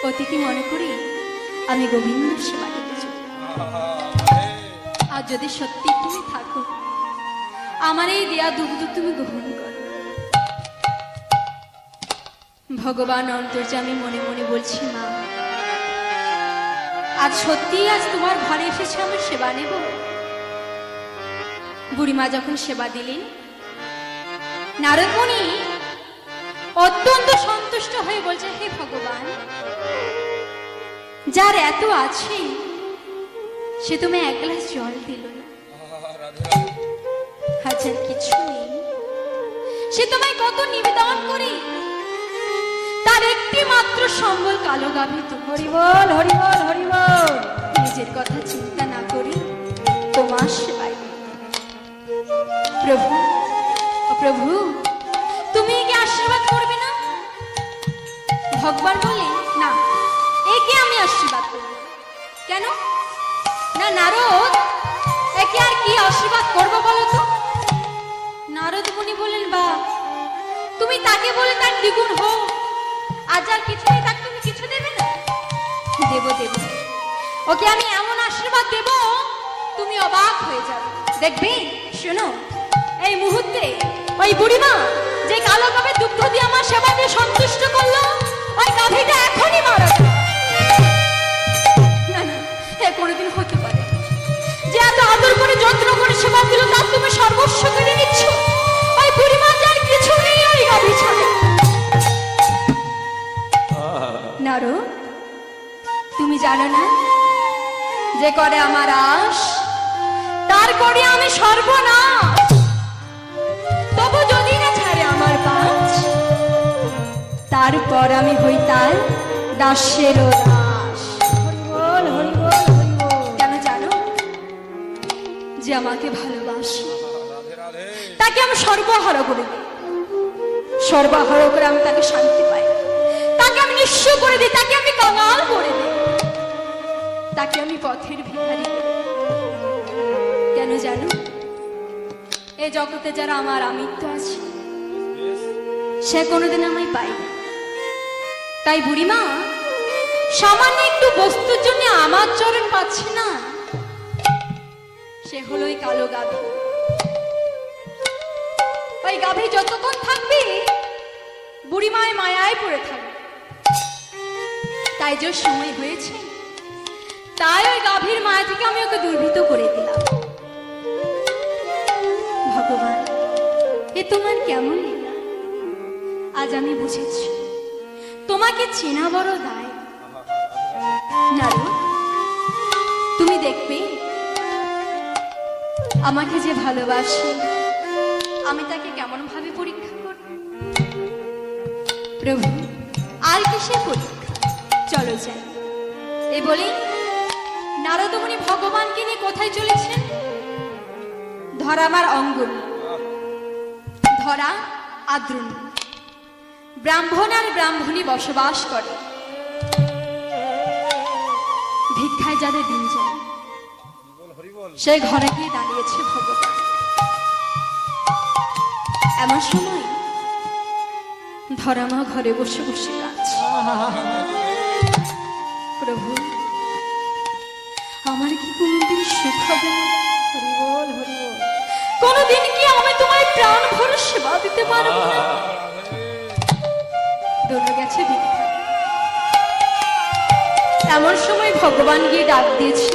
অতিথি মনে করি আমি গোবিন্দ সেবা দিতে চলি। আর যদি সত্যি তুমি থাকো, আমার এই দেয়া দুগ্ধ তুমি গ্রহণ করো। ভগবান অন্তর্যামী মনে মনে বলছি, মা আজ সত্যি আজ তোমার ঘরে এসেছে আমি সেবা নেব। বুড়িমা যখন সেবা দিলেন, নারদ মুনি অত্যন্ত সন্তুষ্ট হয়ে বলছে, হে ভগবান, যার এত আছে সে তুমি এক গ্লাস জল দিল না, হাজার কিছু নেই, সে তোমায় কত নিবেদন করি, তার একটি মাত্র সম্বল কালো গাভী। তো হরিবল হরিবল হরিবল। নিজের কথা চিন্তা না করি তোমার সেবায়। প্রভু, ও প্রভু, তুমি একে আশীর্বাদ করবে না? ভগবান বলে, না, একে আমি আশীর্বাদ করব। কেন? না নারদ, একে আর কি আশীর্বাদ করবো বলো তো? নারদ মুনি বলেন, বা তুমি তাকে বলে তার দ্বিগুণ হোক, আজ আর কিছু নেই, তাকে তুমি কিছু দেবে না? দেব দেব, ওকে আমি এমন আশীর্বাদ দেব তুমি অবাক হয়ে যাবে। দেখবে, শোনো, এই মুহূর্তে ওই বুড়িমা যে কালো গাভীর দুগ্ধ দিয়ে আমার সেবা দিয়ে সন্তুষ্ট করলো, ওই গাভীটা এখনই মারা যাবে। না না, এ কোনোদিন হতে পারে না। যে এত আদর করে যত্ন করে সেবা দিল, তার তুমি সর্বস্ব কেড়ে নিচ্ছ। ওই বুড়িমা যার কিছু নেই ওই গাভী ছাড়ে। নারো, তুমি জানো না যে করে আমার আশ, তার করে আমি সর্বনাশ। তবু যদি না ছাড়ে আমার পাঁচ, তারপর আমি হই তার দাসের দাস। হরিবল হরিবল হরিবল। কেন জানো? যে আমাকে ভালোবাসে তাকে আমি সর্বহারা করে দিই, সর্বহারা করে আমি তাকে শান্তি পাই, তাকে আমি নিঃস্ব করে দিই, তাকে আমি কাঙাল করে দিই, তাকে আমি পথের ভিখারি করি। কেন জানো? এই জগতে যারা আমার আমিত্ব আছে, সে কোনোদিন আমায় পাই না। তাই বুড়িমা সামান্য একটু বস্তুর জন্য আমার চরণ পাচ্ছে না, সে হলো ওই কালো গাভী। ওই গাভী যতক্ষণ থাকবে বুড়িমায় মায়ায় পড়ে থাকবে। তাই যে সময় হয়েছে, তাই ওই গাভীর মায়া থেকে আমি ওকে দুর্বৃত করে দিলাম। ভগবান, এ তোমার কেমন লীলা? আজ আমি বুঝেছি তোমাকে চেনা বড় দায়। নারু, তুমি দেখবে আমাকে যে ভালোবাসে আমি তাকে কেমন ভাবে পরীক্ষা করব। প্রভু, আর কিসের পরীক্ষা? চলো যাই। এই বলি নারদ মুনি ভগবানকে নিয়ে কোথায় চলেছেন? ধরামার অঙ্গন, ধরা আদ্রুন, ব্রাহ্মণ আর ব্রাহ্মণী বসবাস করে। ভিক্ষায় যাদের দিন যায়, সেই ঘরে গিয়ে দাঁড়িয়েছে ভগবান। এমন সময় ধরামা ঘরে বসে বসে কাঁদছে, প্রভু, আমার কি কোনোদিন সুখ হবে না? হরিবল হরিবল। কোনোদিন কি আমি তোমায় প্রাণ ভরে সেবা দিতে পারবো না? দৌড়ে গেছে ভিক্ষা। এমন সময় ভগবান গিয়ে ডাক দিয়েছে,